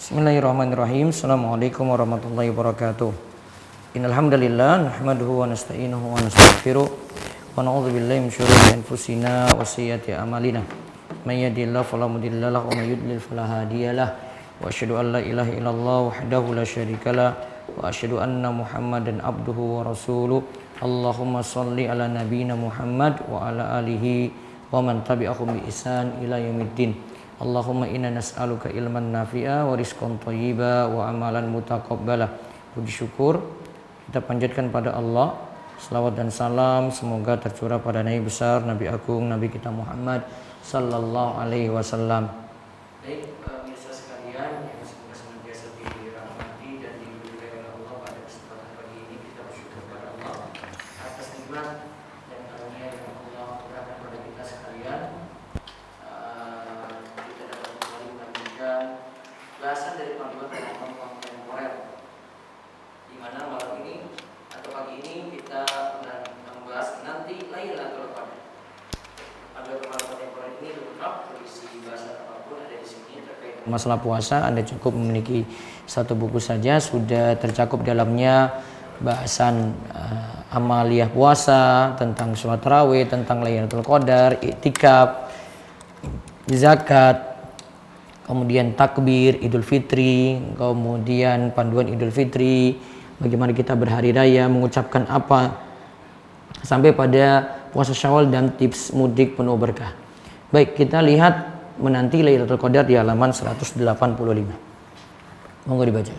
Bismillahirrahmanirrahim. Assalamualaikum warahmatullahi wabarakatuh. Innal hamdalillah nahmaduhu wa nasta'inuhu wa nastaghfiruh wa na'udzu billahi min syururi anfusina wa sayyiati a'malina. May yahdihillahu fala mudilla lahu wa may yudlil fala hadiyalah. Wa asyhadu an la ilaha illallah wahdahu la syarikalah wa asyhadu anna Muhammadan abduhu wa rasuluh. Allahumma shalli ala nabiyyina Muhammad wa ala alihi wa man tabi'ahum bi ihsan ila yaumiddin. Allahumma inna nas'aluka ilman nafi'a wa rizqan thayyiba wa amalan mutaqabbala. Puji syukur kita panjatkan pada Allah. Selawat dan salam semoga tercurah pada Nabi besar, Nabi agung, Nabi kita Muhammad sallallahu alaihi wasallam. Baik, pemirsa sekalian yang semoga senantiasa dirahmati dan diberkahi oleh Allah, pada kesempatan pagi ini kita bersyukur kepada Allah atas nikmat dan karunia yang Allah berikan kepada kita sekalian. Bahasan dari panduan pemahaman kontemporer, di mana malam ini atau pagi ini kita akan membahas nanti Lailatul Qadar. Panduan pemahaman kontemporer ini lengkap, berisi bahasa apapun ada di sini terkait masalah puasa. Anda cukup memiliki satu buku saja, sudah tercakup dalamnya bahasan amaliyah puasa, tentang sholat tarawih, tentang Lailatul Qadar, iktikaf, zakat, kemudian takbir Idul Fitri, kemudian panduan Idul Fitri, bagaimana kita berhari raya, mengucapkan apa, sampai pada puasa Syawal dan tips mudik penuh berkah. Baik, kita lihat menanti Lailatul Qadar di halaman 185. Monggo dibaca.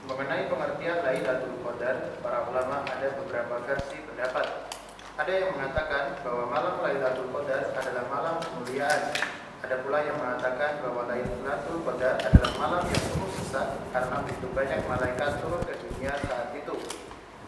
Mengenai pengertian Lailatul Qadar, para ulama ada beberapa versi pendapat. Ada yang mengatakan bahwa malam Lailatul Qadar adalah malam kemuliaan. Ada pula yang mengatakan bahwa Lailatul Qadar adalah malam yang penuh sesak karena begitu banyak malaikat turun ke dunia saat itu.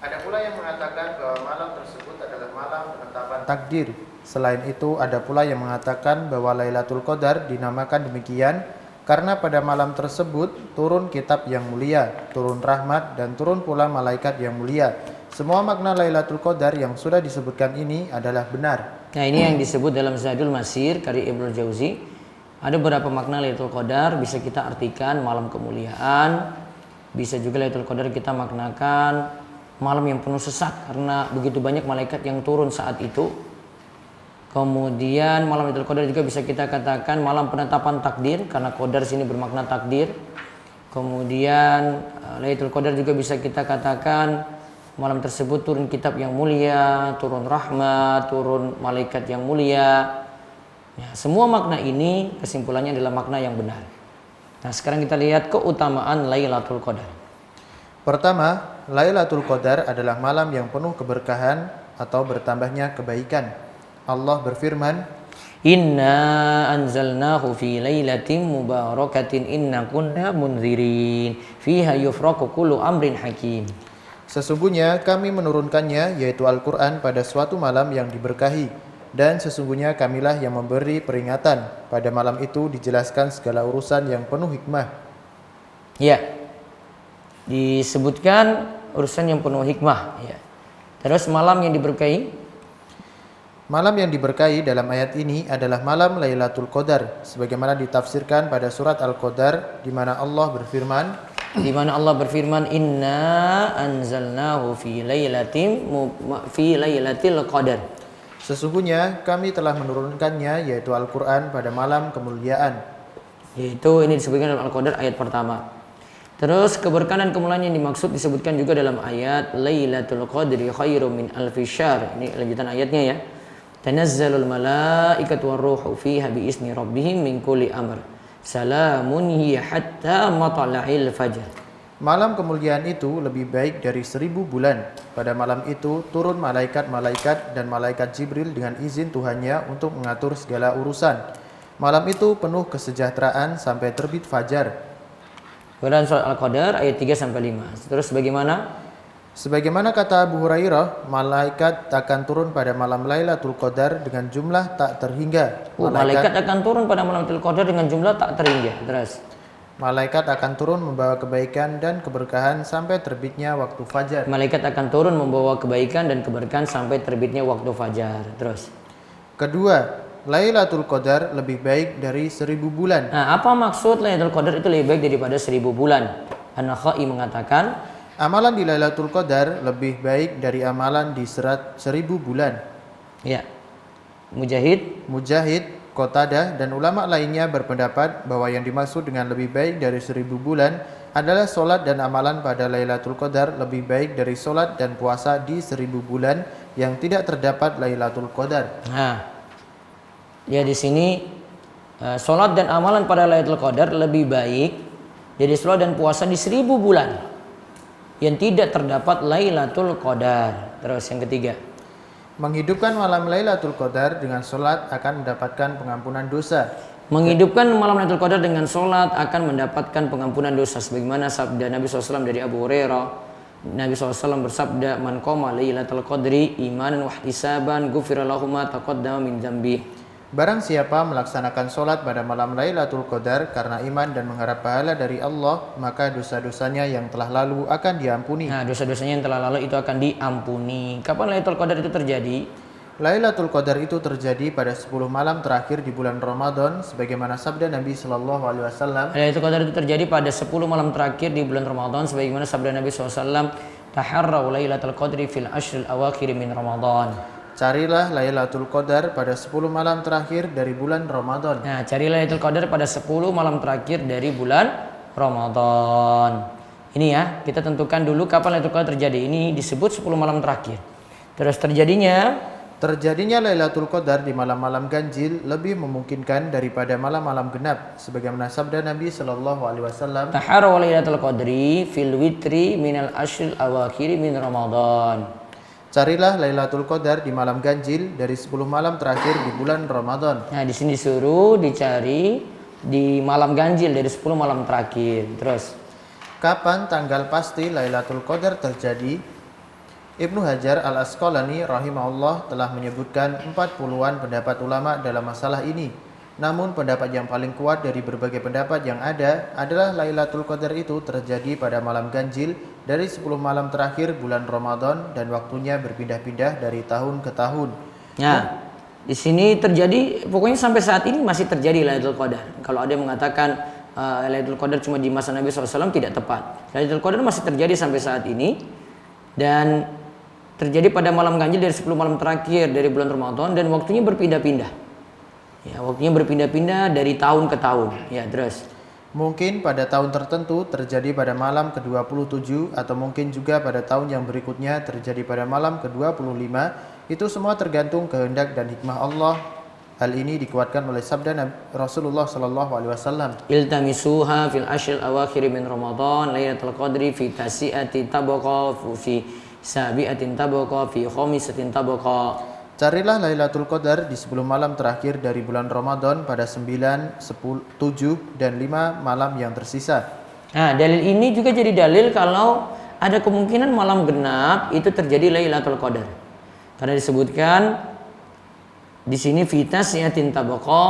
Ada pula yang mengatakan bahwa malam tersebut adalah malam penetapan takdir. Selain itu, ada pula yang mengatakan bahwa Lailatul Qadar dinamakan demikian karena pada malam tersebut turun kitab yang mulia, turun rahmat, dan turun pula malaikat yang mulia. Semua makna Lailatul Qadar yang sudah disebutkan ini adalah benar. Nah, ini yang disebut dalam Zadul Masir karya Ibnu Jauzi. Ada beberapa makna Lailatul Qadar, bisa kita artikan malam kemuliaan, bisa juga Lailatul Qadar kita maknakan malam yang penuh sesak karena begitu banyak malaikat yang turun saat itu. Kemudian malam Lailatul Qadar juga bisa kita katakan malam penetapan takdir karena Qadar sini bermakna takdir. Kemudian Lailatul Qadar juga bisa kita katakan malam tersebut turun kitab yang mulia, turun rahmat, turun malaikat yang mulia. Ya, semua makna ini kesimpulannya adalah makna yang benar. Nah, sekarang kita lihat keutamaan Lailatul Qadar. Pertama, Lailatul Qadar adalah malam yang penuh keberkahan atau bertambahnya kebaikan. Allah berfirman, Inna anzalnahu fi lailatin mubarakatin inna kunna munzirin fiha yufraqu kullu amrin hakim. Sesungguhnya kami menurunkannya, yaitu Al-Quran, pada suatu malam yang diberkahi. Dan sesungguhnya kamilah yang memberi peringatan. Pada malam itu dijelaskan segala urusan yang penuh hikmah. Ya, disebutkan urusan yang penuh hikmah. Ya. Terus malam yang diberkahi. Malam yang diberkahi dalam ayat ini adalah malam Lailatul Qadar, sebagaimana ditafsirkan pada surat Al-Qadar, di mana Allah berfirman, Inna anzalnahu fi lailatil qadar. Sesungguhnya kami telah menurunkannya, yaitu Al-Quran, pada malam kemuliaan. Yaitu ini disebutkan dalam Al-Qadar ayat pertama. Terus keberkahan dan kemuliaan yang dimaksud disebutkan juga dalam ayat Lailatul Qadri khairum min alfi syahr. Ini lanjutan ayatnya ya. Tanazzalul malaikatu warruhu fiha biizni rabbihim min kulli amr. Salamun hiya hatta matla'il fajr. Malam kemuliaan itu lebih baik dari 1000 bulan. Pada malam itu turun malaikat-malaikat dan malaikat Jibril dengan izin Tuhannya untuk mengatur segala urusan. Malam itu penuh kesejahteraan sampai terbit fajar. Quran surat Al-Qadar ayat 3-5. Terus bagaimana? Sebagaimana kata Abu Hurairah, malaikat akan turun pada malam Lailatul Qadar dengan jumlah tak terhingga. Malaikat akan turun pada malam Lailatul Qadar dengan jumlah tak terhingga. Terus malaikat akan turun membawa kebaikan dan keberkahan sampai terbitnya waktu fajar. Malaikat akan turun membawa kebaikan dan keberkahan sampai terbitnya waktu fajar. Terus kedua, Lailatul Qadar lebih baik dari 1000 bulan. Nah, apa maksud Lailatul Qadar itu lebih baik daripada 1000 bulan? An-Nakhai mengatakan, Amalan di Lailatul Qadar lebih baik dari amalan di 1000 bulan. ya, Mujahid, Mujahid, Qatadah, dan ulama lainnya berpendapat bahwa yang dimaksud dengan lebih baik dari 1000 bulan adalah solat dan amalan pada Lailatul Qadar lebih baik dari solat dan puasa di 1000 bulan yang tidak terdapat Lailatul Qadar. nah, ya di sini sholat dan amalan pada Lailatul Qadar lebih baik dari sholat dan puasa di 1000 bulan yang tidak terdapat Lailatul Qadar. Terus yang ketiga, Menghidupkan malam Lailatul Qadar dengan solat akan mendapatkan pengampunan dosa. menghidupkan malam Lailatul Qadar dengan sholat akan mendapatkan pengampunan dosa, sebagaimana sabda Nabi SAW dari Abu Hurairah. Nabi SAW bersabda, "Man qama Lailatul Qadri imanan wa ihtisaban ghufira lahu ma taqaddama min dzambi." Barang siapa melaksanakan solat pada malam Lailatul Qadar karena iman dan mengharap pahala dari Allah, maka dosa-dosanya yang telah lalu akan diampuni. Nah, dosa-dosanya yang telah lalu itu akan diampuni. Kapan Lailatul Qadar itu terjadi? Lailatul Qadar itu terjadi pada 10 malam terakhir di bulan Ramadan, sebagaimana sabda Nabi Shallallahu Alaihi Wasallam. Lailatul Qadar itu terjadi pada 10 malam terakhir di bulan Ramadan, sebagaimana sabda Nabi SAW, "Taharrau Lailatul Qadri fil ashril awakhir min Ramadan." Carilah Lailatul Qadar pada 10 malam terakhir dari bulan Ramadan. Nah, cari Lailatul Qadar pada 10 malam terakhir dari bulan Ramadan. Ini ya, kita tentukan dulu kapan Lailatul Qadar terjadi. Ini disebut 10 malam terakhir. Terus Terjadinya Lailatul Qadar di malam-malam ganjil lebih memungkinkan daripada malam-malam genap, sebagaimana sabda Nabi Shallallahu Alaihi Wasallam. taharraw Lailatul Qadri fil witri minal ashril awakhir min Ramadan. Carilah Lailatul Qadar di malam ganjil dari 10 malam terakhir di bulan Ramadan. Nah, di sini disuruh dicari di malam ganjil dari 10 malam terakhir. Terus, Kapan tanggal pasti Lailatul Qadar terjadi? Ibnu Hajar Al-Asqalani rahimahullah telah menyebutkan 40-an pendapat ulama dalam masalah ini. Namun pendapat yang paling kuat dari berbagai pendapat yang ada adalah Lailatul Qadar itu terjadi pada malam ganjil dari 10 malam terakhir bulan Ramadan dan waktunya berpindah-pindah dari tahun ke tahun. nah, di sini terjadi, pokoknya sampai saat ini masih terjadi Lailatul Qadar. Kalau ada yang mengatakan Lailatul Qadar cuma di masa Nabi SAW, tidak tepat. Lailatul Qadar masih terjadi sampai saat ini dan terjadi pada malam ganjil dari 10 malam terakhir dari bulan Ramadan dan waktunya berpindah-pindah. Ya, waktunya berpindah-pindah dari tahun ke tahun. Ya, terus. Mungkin pada tahun tertentu terjadi pada malam ke-27 atau mungkin juga pada tahun yang berikutnya terjadi pada malam ke-25. Itu semua tergantung kehendak dan hikmah Allah. Hal ini dikuatkan oleh sabda Rasulullah sallallahu alaihi wasallam. Iltamisuha fil ashril awakhir min Ramadan Lailatul Qadri fi tasi'ati tabaqa fi sabi'atin tabaqa fi khamisatin tabaqa. Carilah Lailatul Qadar di 10 malam terakhir dari bulan Ramadan pada 9, 10, 7, dan 5 malam yang tersisa. Nah, dalil ini juga jadi dalil kalau ada kemungkinan malam genap itu terjadi Lailatul Qadar. Karena disebutkan di sini fi tasi'atin tabaqa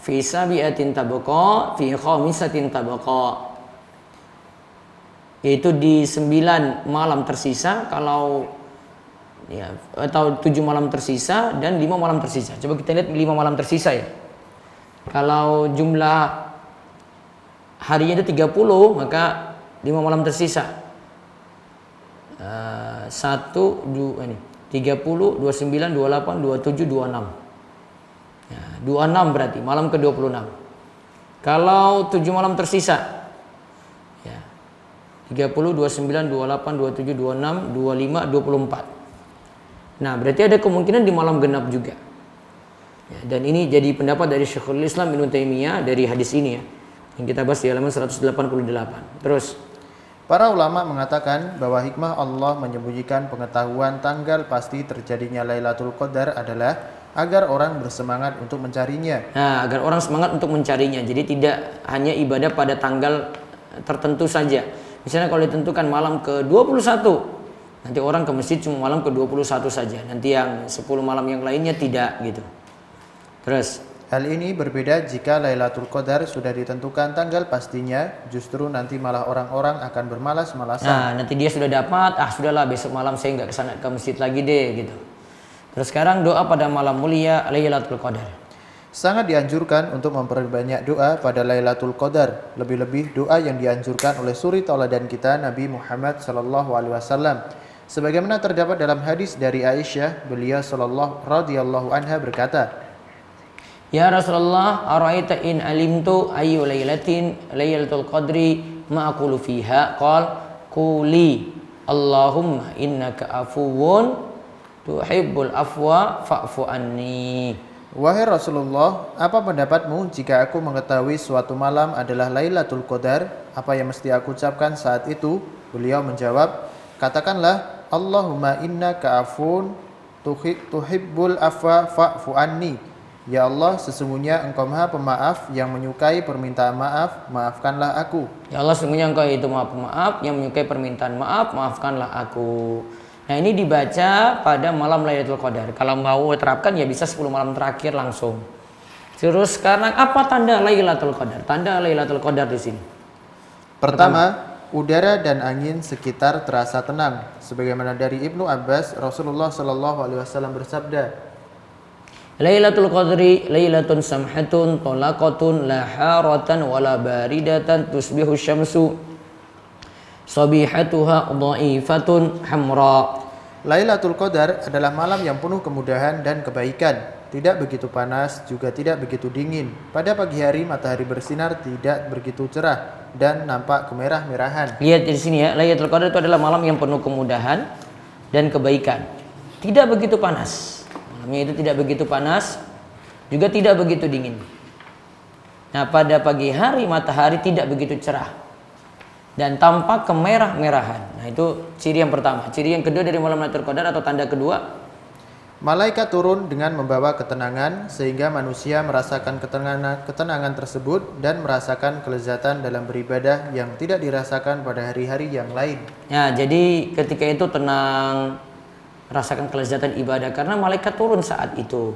fi sabi'atin tabaqa fi khamisatin tabaqa. Yaitu di 9 malam tersisa kalau ya, atau 7 malam tersisa dan 5 malam tersisa. Coba kita lihat 5 malam tersisa ya. Kalau jumlah harinya itu 30, maka 5 malam tersisa 1, 2, ini 30, 29, 28, 27, 26 ya, 26 berarti malam ke-26. Kalau 7 malam tersisa 30, 29, 28, 27, 26, 25, 24. Nah, berarti ada kemungkinan di malam genap juga. Ya, dan ini jadi pendapat dari Syekhul Islam Ibnu Taimiyah dari hadis ini ya. Yang kita bahas di halaman 188. Terus, para ulama mengatakan bahwa hikmah Allah menyembunyikan pengetahuan tanggal pasti terjadinya Lailatul Qadar adalah agar orang bersemangat untuk mencarinya. Nah, agar orang semangat untuk mencarinya. Jadi tidak hanya ibadah pada tanggal tertentu saja. Misalnya kalau ditentukan malam ke-21, nanti orang ke masjid cuma malam ke-21 saja. Nanti yang 10 malam yang lainnya tidak gitu. Terus, Hal ini berbeda jika Lailatul Qadar sudah ditentukan tanggal pastinya, justru nanti malah orang-orang akan bermalas-malasan. nah nanti dia sudah dapat, sudahlah besok malam saya nggak kesana ke masjid lagi deh gitu. Terus sekarang doa pada malam mulia Lailatul Qadar. Sangat dianjurkan untuk memperbanyak doa pada Lailatul Qadar, lebih-lebih doa yang dianjurkan oleh suri tauladan kita Nabi Muhammad sallallahu alaihi wasallam. Sebagaimana terdapat dalam hadis dari Aisyah, beliau sallallahu radhiyallahu anha berkata, Ya Rasulullah, araita in alimtu ayyu lailatin lailatul qadri ma aqulu fiha? Qal quli Allahumma innaka afuwun tuhibbul afwa fa'fu anni. Wahai Rasulullah, apa pendapatmu jika aku mengetahui suatu malam adalah Lailatul Qadar? Apa yang mesti aku ucapkan saat itu? Beliau menjawab, katakanlah, Allahumma innaka afun tuhibbul afwa fa'fu anni. Ya Allah, sesungguhnya Engkau Maha Pemaaf yang menyukai permintaan maaf, maafkanlah aku. Ya Allah, sesungguhnya Engkau itu Maha Pemaaf yang menyukai permintaan maaf, maafkanlah aku. Nah, ini dibaca pada malam Lailatul Qadar. Kalau mau terapkan ya bisa 10 malam terakhir langsung. Terus sekarang apa tanda Lailatul Qadar? Tanda Lailatul Qadar di sini. Pertama, udara dan angin sekitar terasa tenang. Sebagaimana dari Ibnu Abbas, Rasulullah Shallallahu alaihi wasallam bersabda, Lailatul Qadri lailatun samhatun talaqatun la haratan wala baridatan tusbihu syamsu sabihatuha dhaifatun hamra. Lailatul Qadar adalah malam yang penuh kemudahan dan kebaikan. Tidak begitu panas, juga tidak begitu dingin. Pada pagi hari matahari bersinar tidak begitu cerah dan nampak kemerah-merahan. Lihat di sini ya, Lailatul Qadar itu adalah malam yang penuh kemudahan dan kebaikan. Tidak begitu panas. Malamnya itu tidak begitu panas, juga tidak begitu dingin. Nah, pada pagi hari matahari tidak begitu cerah dan tampak kemerah-merahan. Nah, itu ciri yang pertama. Ciri yang kedua dari malam Lailatul Qadar atau tanda kedua, malaikat turun dengan membawa ketenangan sehingga manusia merasakan ketenangan tersebut dan merasakan kelezatan dalam beribadah yang tidak dirasakan pada hari-hari yang lain. Ya, jadi ketika itu tenang, rasakan kelezatan ibadah karena malaikat turun saat itu.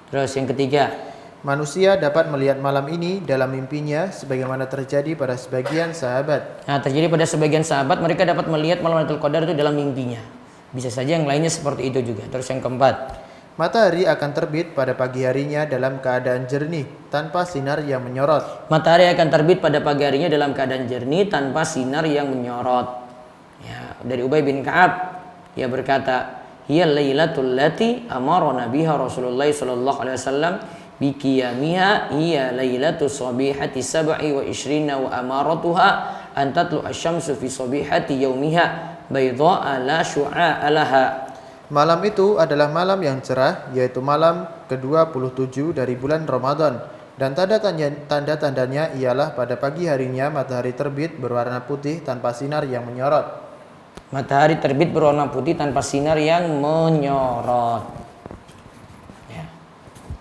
Terus yang ketiga, manusia dapat melihat malam ini dalam mimpinya sebagaimana terjadi pada sebagian sahabat. nah terjadi pada sebagian sahabat, mereka dapat melihat malam Lailatul Qadar itu dalam mimpinya. Bisa saja yang lainnya seperti itu juga. Terus yang keempat, matahari akan terbit pada pagi harinya dalam keadaan jernih tanpa sinar yang menyorot. matahari akan terbit pada pagi harinya dalam keadaan jernih tanpa sinar yang menyorot. Ya, dari Ubay bin Ka'ab, ia berkata, hiya lailatul lati amarna biha Rasulullah sallallahu alaihi wasallam bi qiyamiha hiya lailatul sabihati sab'i wa ishrina wa amaratuha an tatlu asy-syamsu fi sabihati yaumiha baydha'a la syu'a laha. Malam itu adalah malam yang cerah, yaitu malam ke-27 dari bulan Ramadan, dan tanda-tandanya ialah pada pagi harinya matahari terbit berwarna putih tanpa sinar yang menyorot. Matahari terbit berwarna putih tanpa sinar yang menyorot. Ya.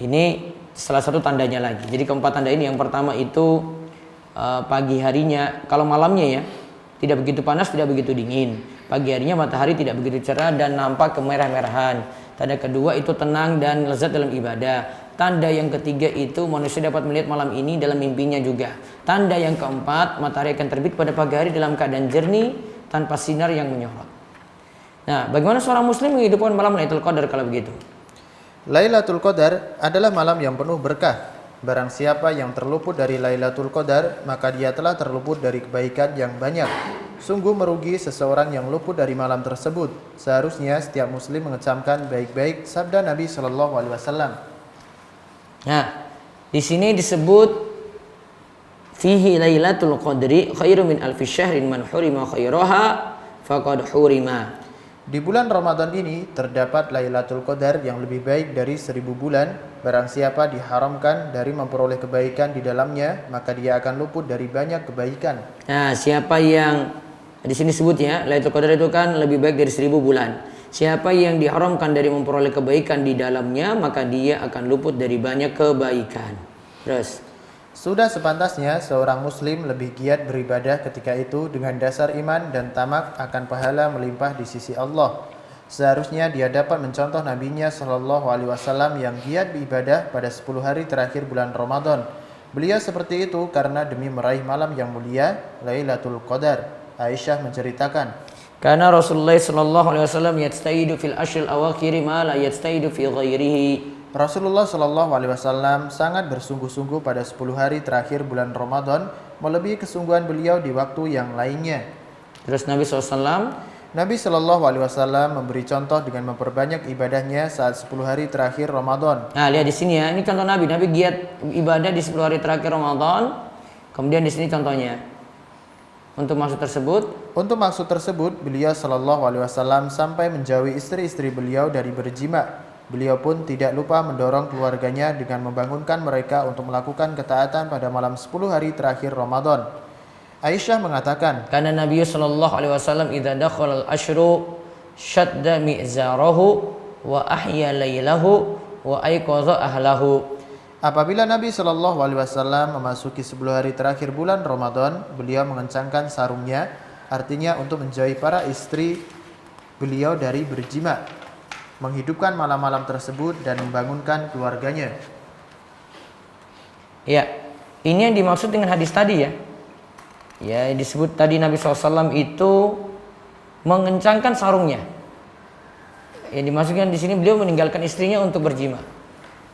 Ini salah satu tandanya lagi. Jadi keempat tanda ini, yang pertama itu pagi harinya, kalau malamnya ya tidak begitu panas, tidak begitu dingin. Pagi harinya matahari tidak begitu cerah dan nampak kemerah-merahan. Tanda kedua itu tenang dan lezat dalam ibadah. Tanda yang ketiga itu manusia dapat melihat malam ini dalam mimpinya juga. Tanda yang keempat, matahari akan terbit pada pagi hari dalam keadaan jernih tanpa sinar yang menyorot. Nah, bagaimana seorang muslim menghidupkan malam Lailatul Qadar kalau begitu? Lailatul Qadar adalah malam yang penuh berkah. Barang siapa yang terluput dari Lailatul Qadar, maka dia telah terluput dari kebaikan yang banyak. Sungguh merugi seseorang yang luput dari malam tersebut. Seharusnya setiap muslim mengecamkan baik-baik sabda Nabi Shallallahu alaihi wasallam. Nah, di sini disebut fihi lailatul qadri khairum min alfi syahrin man hurima khairaha faqad hurima. Di bulan Ramadan ini terdapat Lailatul Qadar yang lebih baik dari 1000 bulan. Barang siapa diharamkan dari memperoleh kebaikan di dalamnya, maka dia akan luput dari banyak kebaikan. Nah, siapa yang di sini sebut ya, Lailatul Qadar itu kan lebih baik dari 1000 bulan. Siapa yang diharamkan dari memperoleh kebaikan di dalamnya, maka dia akan luput dari banyak kebaikan. Terus, sudah sepantasnya seorang muslim lebih giat beribadah ketika itu dengan dasar iman dan tamak akan pahala melimpah di sisi Allah. Seharusnya dia dapat mencontoh nabinya Shallallahu alaihi wasallam yang giat beribadah pada 10 hari terakhir bulan Ramadan. Beliau seperti itu karena demi meraih malam yang mulia, Lailatul Qadar. Aisyah menceritakan, karena Rasulullah sallallahu alaihi wasallam yastaidu fil ashril awakhir ma la yastaidu fi ghairihi Rasulullah Shallallahu Alaihi Wasallam sangat bersungguh-sungguh pada 10 hari terakhir bulan Ramadan, melebihi kesungguhan beliau di waktu yang lainnya. Terus Nabi SAW, Nabi Shallallahu Alaihi Wasallam memberi contoh dengan memperbanyak ibadahnya saat 10 hari terakhir Ramadan. nah lihat di sini ya, ini contoh Nabi. Nabi giat ibadah di 10 hari terakhir Ramadan. Kemudian di sini contohnya. Untuk maksud tersebut, beliau Shallallahu Alaihi Wasallam sampai menjauhi istri-istri beliau dari berjima. Beliau pun tidak lupa mendorong keluarganya dengan membangunkan mereka untuk melakukan ketaatan pada malam 10 hari terakhir Ramadan. Aisyah mengatakan, karena Nabi sallallahu alaihi wasallam idza dakhala al-ashru shadda mi'zarahu wa ahya lailahu wa ayqadha ahlahu. Apabila Nabi Shallallahu Alaihi Wasallam memasuki 10 hari terakhir bulan Ramadan, beliau mengencangkan sarungnya, artinya untuk menjauhi para istri beliau dari berjima, menghidupkan malam-malam tersebut dan membangunkan keluarganya. Ya, ini yang dimaksud dengan hadis tadi ya. Ya, disebut tadi Nabi SAW itu mengencangkan sarungnya. Yang dimaksudkan di sini beliau meninggalkan istrinya untuk berjima.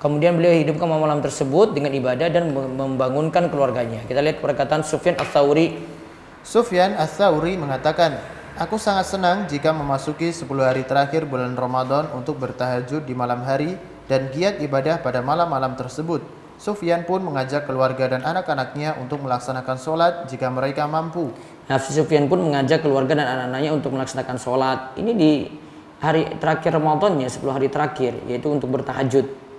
Kemudian beliau hidupkan malam tersebut dengan ibadah dan membangunkan keluarganya. Kita lihat perkataan Sufyan Ats-Tsauri. Sufyan Ats-Tsauri mengatakan, aku sangat senang jika memasuki 10 hari terakhir bulan Ramadan untuk bertahajud di malam hari dan giat ibadah pada malam-malam tersebut. Sufyan pun mengajak keluarga dan anak-anaknya untuk melaksanakan sholat jika mereka mampu. Nah, Sufyan pun mengajak keluarga dan anak-anaknya untuk melaksanakan sholat. Ini di hari terakhir Ramadan ya, 10 hari terakhir, yaitu untuk bertahajud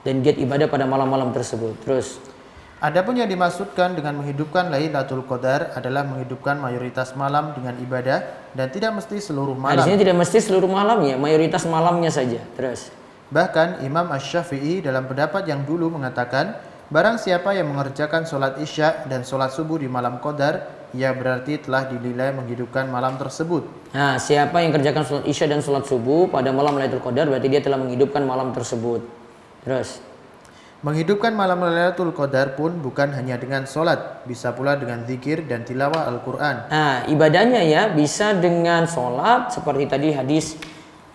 dan giat ibadah pada malam-malam tersebut. Terus, adapun yang dimaksudkan dengan menghidupkan Lailatul Qadar adalah menghidupkan mayoritas malam dengan ibadah dan tidak mesti seluruh malam. Nah, di sini tidak mesti seluruh malamnya, mayoritas malamnya saja. Terus, bahkan Imam Asy-Syafi'i dalam pendapat yang dulu mengatakan, barang siapa yang mengerjakan sholat isya dan sholat subuh di malam Qadar, ia berarti telah dinilai menghidupkan malam tersebut. Nah, siapa yang kerjakan sholat isya dan sholat subuh pada malam Lailatul Qadar, berarti dia telah menghidupkan malam tersebut. Terus, menghidupkan malam Lailatul Qadar pun bukan hanya dengan sholat, bisa pula dengan zikir dan tilawah Al-Quran. Nah, ibadahnya ya bisa dengan sholat seperti tadi hadis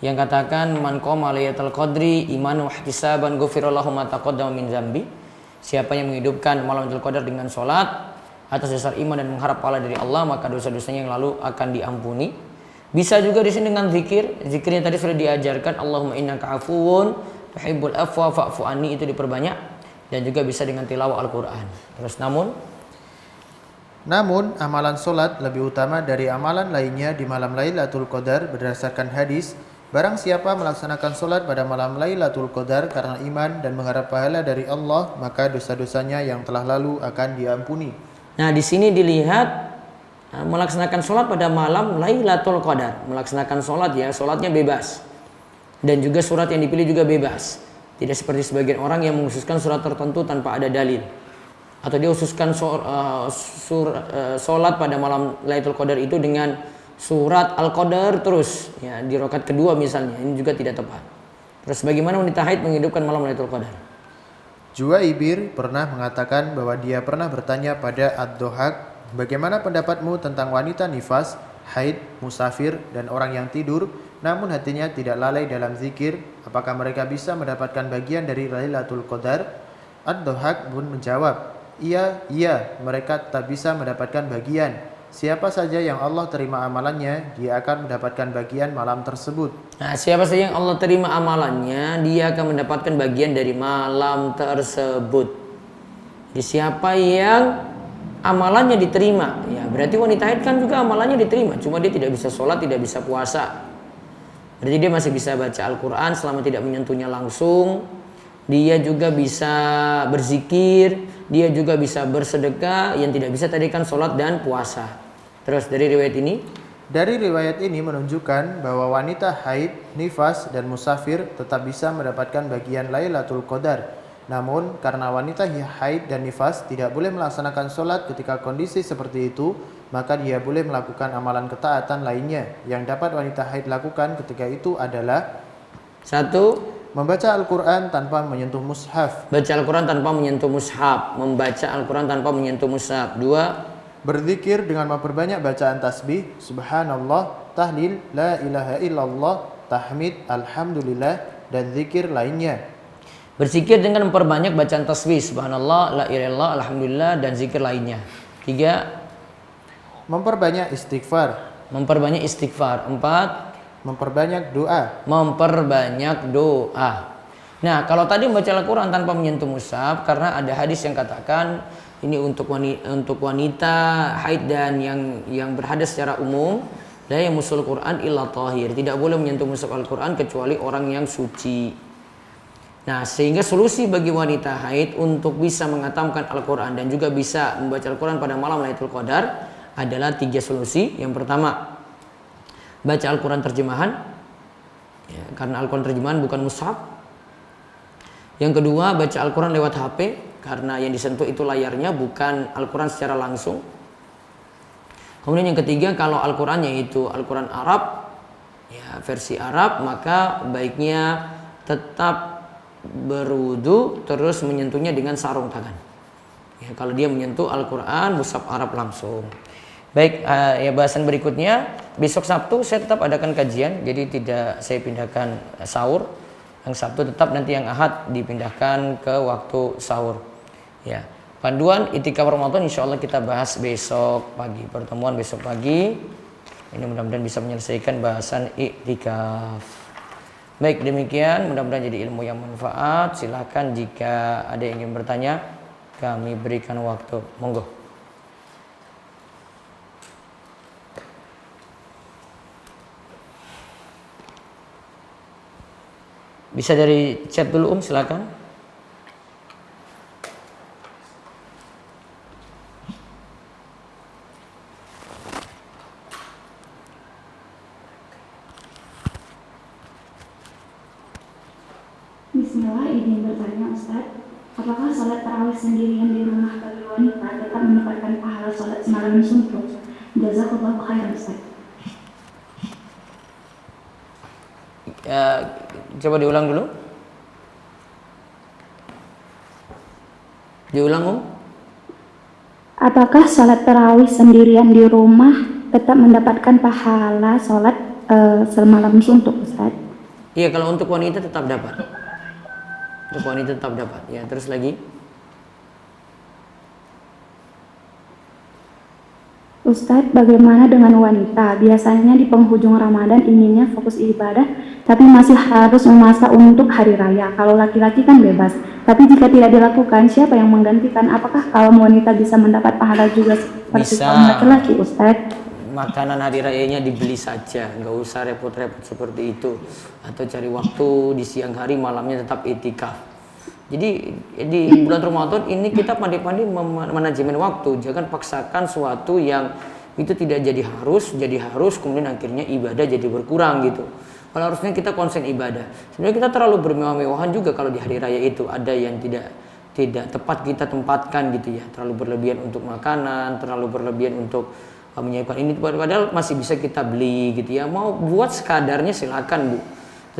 yang katakan man qama Lailatul Qadri imanan wa ihtisaban ghufira lahu ma taqaddama min dzambi. Siapa yang menghidupkan malam Lailatul Qadar dengan sholat atas dasar iman dan mengharap pahala dari Allah, maka dosa-dosanya yang lalu akan diampuni. Bisa juga di sini dengan zikir. Zikirnya tadi sudah diajarkan, Allahumma innaka afuwun tuhibbul afwa fa'fu anni, itu diperbanyak, dan juga bisa dengan tilawah Al-Qur'an. Terus namun amalan solat lebih utama dari amalan lainnya di malam Lailatul Qadar berdasarkan hadis. Barang siapa melaksanakan solat pada malam Lailatul Qadar karena iman dan mengharap pahala dari Allah, maka dosa-dosanya yang telah lalu akan diampuni. Nah, di sini dilihat melaksanakan solat pada malam Lailatul Qadar. Melaksanakan solat ya, solatnya bebas. Dan juga surat yang dipilih juga bebas. Tidak seperti sebagian orang yang mengkhususkan surat tertentu tanpa ada dalil. Atau dia khususkan solat pada malam Lailatul Qadar itu dengan surat Al-Qadar terus. Ya, di rakaat kedua misalnya. Ini juga tidak tepat. Terus bagaimana wanita haid menghidupkan malam Lailatul Qadar? Juwaibir pernah mengatakan bahwa dia pernah bertanya pada Ad-Dohak, bagaimana pendapatmu tentang wanita nifas, haid, musafir, dan orang yang tidur namun hatinya tidak lalai dalam zikir, apakah mereka bisa mendapatkan bagian dari Lailatul Qadar? Ad-Dohak pun menjawab, iya, mereka tetap bisa mendapatkan bagian. Siapa saja yang Allah terima amalannya, dia akan mendapatkan bagian malam tersebut. Nah, siapa saja yang Allah terima amalannya, dia akan mendapatkan bagian dari malam tersebut. Jadi siapa yang amalannya diterima, ya berarti wanita haid kan juga amalannya diterima, cuma dia tidak bisa sholat, tidak bisa puasa. Berarti dia masih bisa baca Al-Quran selama tidak menyentuhnya langsung. Dia juga bisa berzikir, dia juga bisa bersedekah. Yang tidak bisa tadi kan sholat dan puasa. Terus dari riwayat ini? Dari riwayat ini menunjukkan bahwa wanita haid, nifas, dan musafir tetap bisa mendapatkan bagian Lailatul Qadar. Namun karena wanita haid dan nifas tidak boleh melaksanakan sholat ketika kondisi seperti itu, maka dia boleh melakukan amalan ketaatan lainnya. Yang dapat wanita haid lakukan ketika itu adalah 1. Membaca Al-Quran tanpa menyentuh mushaf. Baca Al-Quran tanpa menyentuh mushaf. Membaca Al-Quran tanpa menyentuh mushaf. 2. Berzikir dengan memperbanyak bacaan tasbih, subhanallah, tahlil, la ilaha illallah, tahmid, alhamdulillah, dan zikir lainnya. Berzikir dengan memperbanyak bacaan tasbih, subhanallah, la ilaha illallah, alhamdulillah, dan zikir lainnya. 3. Memperbanyak istighfar. Memperbanyak istighfar. 4. Memperbanyak doa. Memperbanyak doa. Nah, kalau tadi membaca Al-Quran tanpa menyentuh mushaf, karena ada hadis yang katakan ini untuk wanita haid dan yang berhadas secara umum, la yamassul Quran illa tahir. Tidak boleh menyentuh mushaf Al-Quran kecuali orang yang suci. Nah, sehingga solusi bagi wanita haid untuk bisa mengatamkan Al-Quran dan juga bisa membaca Al-Quran pada malam Lailatul Qadar adalah 3 solusi. Yang pertama, baca Al-Quran terjemahan, ya, karena Al-Quran terjemahan bukan mushaf. Yang kedua, baca Al-Quran lewat HP, karena yang disentuh itu layarnya, bukan Al-Quran secara langsung. Kemudian yang ketiga, kalau Al-Qurannya itu Al-Quran Arab, ya, versi Arab, maka baiknya tetap berwudu terus menyentuhnya dengan sarung tangan. Ya, kalau dia menyentuh Al-Quran mushaf Arab langsung. Baik, ya bahasan berikutnya besok Sabtu saya tetap adakan kajian, jadi tidak saya pindahkan sahur. Yang Sabtu tetap, nanti yang Ahad dipindahkan ke waktu sahur. Ya, panduan itikaf Ramadan insya Allah kita bahas besok pagi, pertemuan besok pagi. Ini mudah-mudahan bisa menyelesaikan bahasan itikaf. Baik, demikian mudah-mudahan jadi ilmu yang manfaat. Silahkan jika ada yang ingin bertanya, kami berikan waktu. Monggo. Bisa dari chat dulu silakan. Bismillah, izin bertanya Ustaz, apakah sholat tarawih sendirian di rumah bagi wanita tetap mendapatkan pahala sholat semalam suntuk? Jazakallahu khairan Ustaz. Coba diulang dulu. Diulang, Apakah sholat tarawih sendirian di rumah tetap mendapatkan pahala sholat semalam suntuk Ustaz? Iya, kalau untuk wanita tetap dapat. Untuk wanita tetap dapat. Ya, terus lagi. Ustadz, bagaimana dengan wanita? Biasanya di penghujung Ramadan inginnya fokus ibadah, tapi masih harus memasak untuk hari raya. Kalau laki-laki kan bebas. Tapi jika tidak dilakukan, siapa yang menggantikan? Apakah kaum wanita bisa mendapat pahala juga seperti kaum laki-laki, Ustadz? Makanan hari rayanya dibeli saja, nggak usah repot-repot seperti itu. Atau cari waktu di siang hari, malamnya tetap itikaf. Jadi di bulan Ramadan ini kita pandai-pandai manajemen waktu. Jangan paksakan suatu yang itu tidak jadi harus, kemudian akhirnya ibadah jadi berkurang gitu. Kalau harusnya kita konsen ibadah. Sebenarnya kita terlalu bermewah-mewahan juga kalau di hari raya itu. Ada yang tidak tepat kita tempatkan gitu ya. Terlalu berlebihan untuk makanan, terlalu berlebihan untuk menyiapkan ini, padahal masih bisa kita beli gitu ya. Mau buat sekadarnya silakan Bu,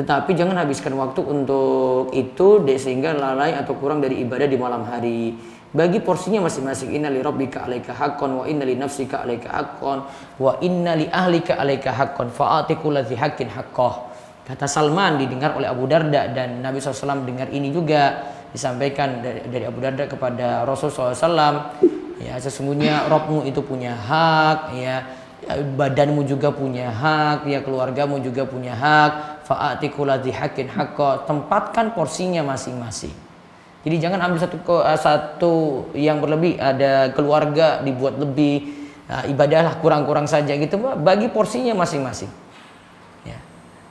tetapi jangan habiskan waktu untuk itu sehingga lalai atau kurang dari ibadah di malam hari. Bagi porsinya masing-masing. Inna li rabbika 'alaika haqqan wa inna li nafsika 'alaika haqqan wa inna li ahlika 'alaika haqqan fa'ati kulladzi haqqin haqqah. Kata Salman, didengar oleh Abu Darda, dan Nabi SAW dengar ini juga disampaikan dari Abu Darda kepada Rasulullah SAW. Ya, sesungguhnya Rabbmu itu punya hak, ya, badanmu juga punya hak, ya, keluargamu juga punya hak. Fa'ati kulladzi haqqin haqqah. Tempatkan porsinya masing-masing. Jadi jangan ambil satu yang berlebih, ada keluarga dibuat lebih, ibadahlah kurang-kurang saja gitu. Bagi porsinya masing-masing. Ya.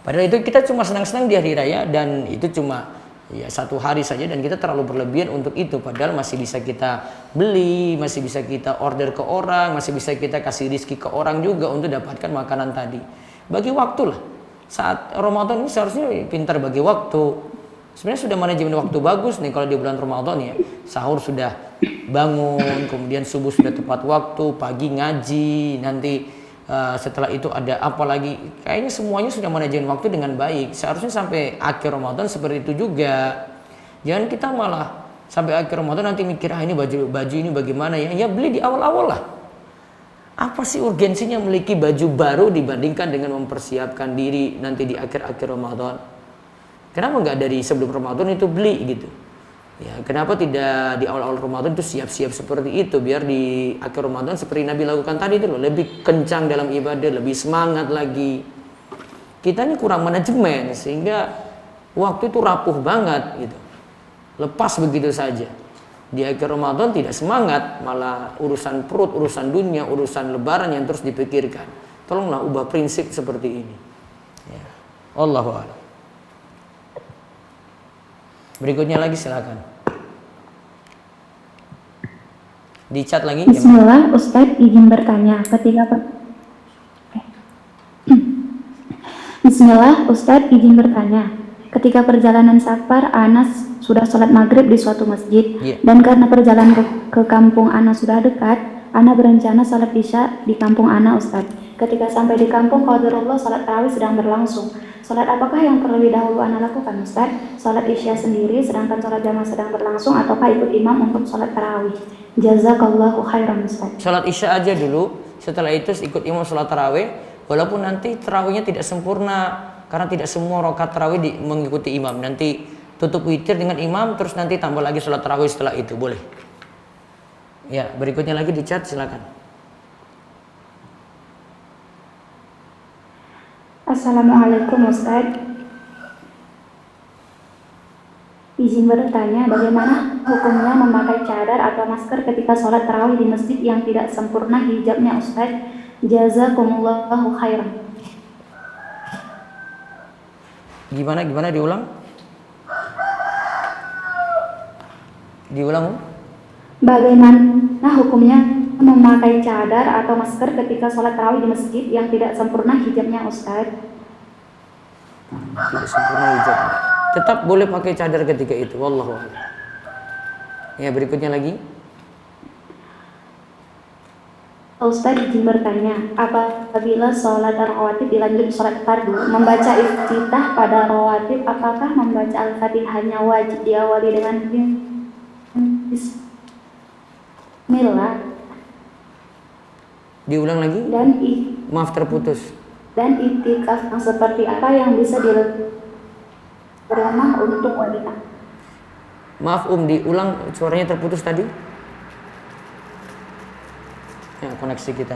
Padahal itu kita cuma senang-senang di hari raya, dan itu cuma ya satu hari saja, dan kita terlalu berlebihan untuk itu. Padahal masih bisa kita beli, masih bisa kita order ke orang, masih bisa kita kasih rezeki ke orang juga untuk dapatkan makanan tadi. Bagi waktu lah. Saat Ramadan ini seharusnya pintar bagi waktu. Sebenarnya sudah manajemen waktu bagus nih kalau di bulan Ramadan ya. Sahur sudah bangun, kemudian subuh sudah tepat waktu, pagi ngaji, nanti setelah itu ada apa lagi, kayaknya semuanya sudah manajemen waktu dengan baik. Seharusnya sampai akhir Ramadan seperti itu juga. Jangan kita malah sampai akhir Ramadan nanti mikir, ini baju ini bagaimana ya. Ya beli di awal-awal lah. Apa sih urgensinya memiliki baju baru dibandingkan dengan mempersiapkan diri nanti di akhir-akhir Ramadan? Kenapa nggak dari sebelum Ramadan itu beli gitu? Ya, kenapa tidak di awal-awal Ramadan itu siap-siap seperti itu, biar di akhir Ramadan seperti Nabi lakukan tadi itu loh, lebih kencang dalam ibadah, lebih semangat lagi. Kita ini kurang manajemen sehingga waktu itu rapuh banget gitu. Lepas begitu saja. Di akhir Ramadan tidak semangat, malah urusan perut, urusan dunia, urusan lebaran yang terus dipikirkan. Tolonglah ubah prinsip seperti ini. Ya. Allahu a'lam. Berikutnya lagi silakan. Di chat lagi. Bismillah, Ustadz izin bertanya. Bismillah, Ustadz izin bertanya. Ketika perjalanan safar, Anas sudah sholat maghrib di suatu masjid, dan karena perjalanan ke kampung Ana sudah dekat, Ana berencana sholat isya di kampung Ana, Ustadz. Ketika sampai di kampung, qadarullah sholat tarawih sedang berlangsung. Sholat apakah yang terlebih dahulu Ana lakukan, Ustadz? Sholat isya sendiri, sedangkan sholat jamaah sedang berlangsung, ataukah ikut imam untuk sholat tarawih? Jazakallahu khairan, Ustadz. Sholat isya aja dulu, setelah itu ikut imam sholat tarawih, walaupun nanti tarawihnya tidak sempurna, karena tidak semua rakaat tarawih mengikuti imam. Nanti tutup witir dengan imam, terus nanti tambah lagi sholat tarawih setelah itu, boleh. Ya, berikutnya lagi di chat, silakan. Assalamualaikum, Ustadz. Izin bertanya, bagaimana hukumnya memakai cadar atau masker ketika sholat tarawih di masjid yang tidak sempurna hijabnya, Ustadz? Jazakumullahu khairan. Gimana diulang? Diulang. Bagaimana hukumnya memakai cadar atau masker ketika sholat tarawih di masjid yang tidak sempurna hijabnya, Ustadz? Tidak sempurna hijabnya. Tetap boleh pakai cadar ketika itu. Wallahu a'lam. Ya, berikutnya lagi. Ustadz izin bertanya, apabila sholat rawatib dilanjut sholat fardu, membaca iftitah pada rawatib, apakah membaca Al-Fatihahnya wajib diawali dengan Bismillah? Diulang lagi. Maaf, terputus. Dan iktikaf yang seperti apa yang bisa dilakukan rumah untuk wanita? Maaf diulang, suaranya terputus tadi. Ya, koneksi kita.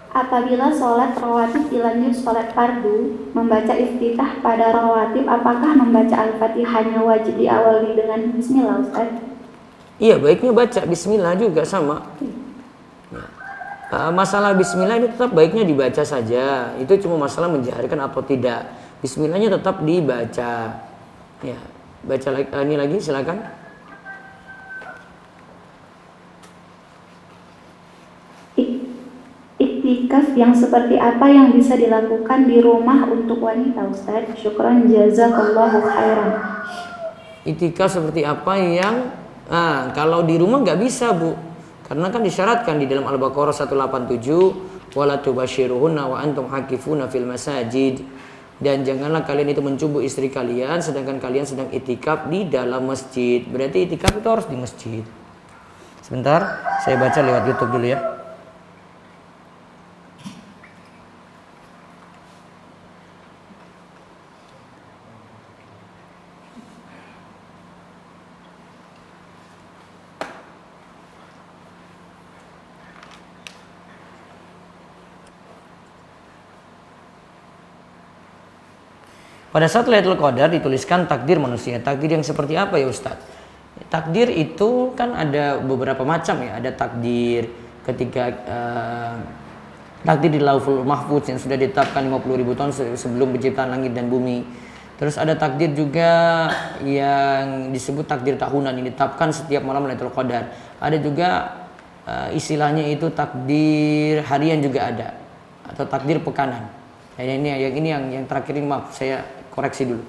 Apabila sholat rawatib dilanjut sholat fardu, membaca iftitah pada rawatib, apakah membaca Al-Fatihahnya wajib diawali dengan Bismillah, Ustaz? Iya, baiknya baca Bismillah juga sama. Masalah Bismillah ini tetap baiknya dibaca saja. Itu cuma masalah menjaharkan atau tidak. Bismillahnya tetap dibaca. Ya, baca ini lagi, silakan. Iktikaf yang seperti apa yang bisa dilakukan di rumah untuk wanita, Ustaz? Syukran, jazakallahu khairan. Iktikaf seperti apa yang kalau di rumah nggak bisa, Bu. Karena kan disyaratkan di dalam Al-Baqarah 187, wala tubashiruhunna wa antum hakifuna fil masajid. Dan janganlah kalian itu mencubu istri kalian sedangkan kalian sedang itikaf di dalam masjid. Berarti itikaf itu harus di masjid. Sebentar, saya baca lewat YouTube dulu ya. Pada saat Lailatul Qadar dituliskan takdir manusia. Takdir yang seperti apa ya Ustadz? Takdir itu kan ada beberapa macam ya. Ada takdir ketika takdir di Lauhul Mahfuz yang sudah ditetapkan 50.000 tahun sebelum penciptaan langit dan bumi. Terus ada takdir juga yang disebut takdir tahunan yang ditetapkan setiap malam Lailatul Qadar. Ada juga istilahnya itu takdir harian juga ada atau takdir pekanan. Ini yang terakhir ini maaf saya koreksi dulu.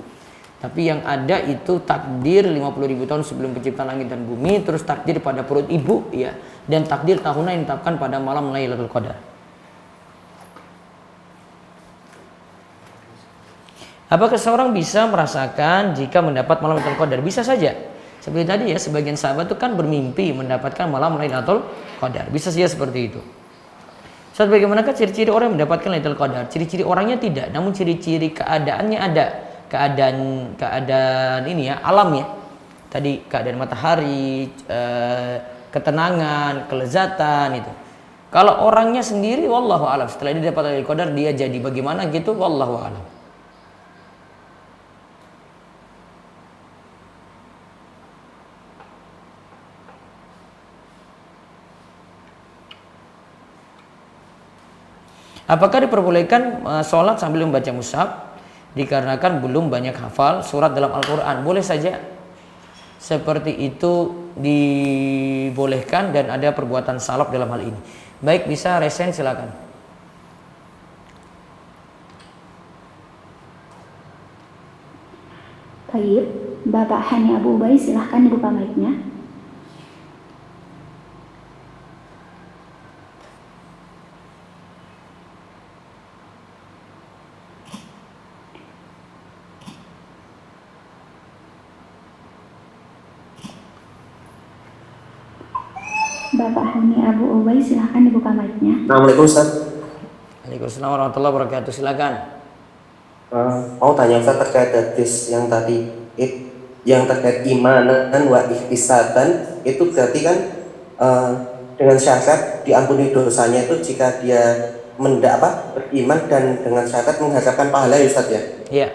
Tapi yang ada itu takdir 50.000 tahun sebelum penciptaan langit dan bumi, terus takdir pada perut ibu ya, dan takdir tahunan yang ditetapkan pada malam Lailatul Qadar. Apakah seorang bisa merasakan jika mendapat malam Lailatul Qadar? Bisa saja. Seperti tadi ya, sebagian sahabat itu kan bermimpi mendapatkan malam Lailatul Qadar. Bisa saja seperti itu. Ustaz, bagaimanakah ciri-ciri orang yang mendapatkan Lailatul Qadar? Ciri-ciri orangnya tidak, namun ciri-ciri keadaannya ada. Keadaan ini ya, alam ya. Tadi keadaan matahari, ketenangan, kelezatan itu. Kalau orangnya sendiri wallahu a'lam, setelah dia dapat Lailatul Qadar dia jadi bagaimana gitu wallahu a'lam. Apakah diperbolehkan sholat sambil membaca mushaf dikarenakan belum banyak hafal surat dalam Al-Quran? Boleh saja, seperti itu dibolehkan dan ada perbuatan salaf dalam hal ini. Baik, bisa resen silakan. Baik, Bapak Hani Abu Ubay silahkan dibuka mic-nya. Bapak Hani Abu Ubay silahkan dibuka mic-nya. Assalamualaikum Ustaz. Waalaikumsalam warahmatullahi wabarakatuh. Silakan. Mau tanya Ustaz terkait hadis yang tadi yang terkait imanan wa ihtisatan, itu berarti kan dengan syarat diampuni dosanya itu jika dia beriman dan dengan syarat mengharapkan pahala ya Ustaz ya? Iya.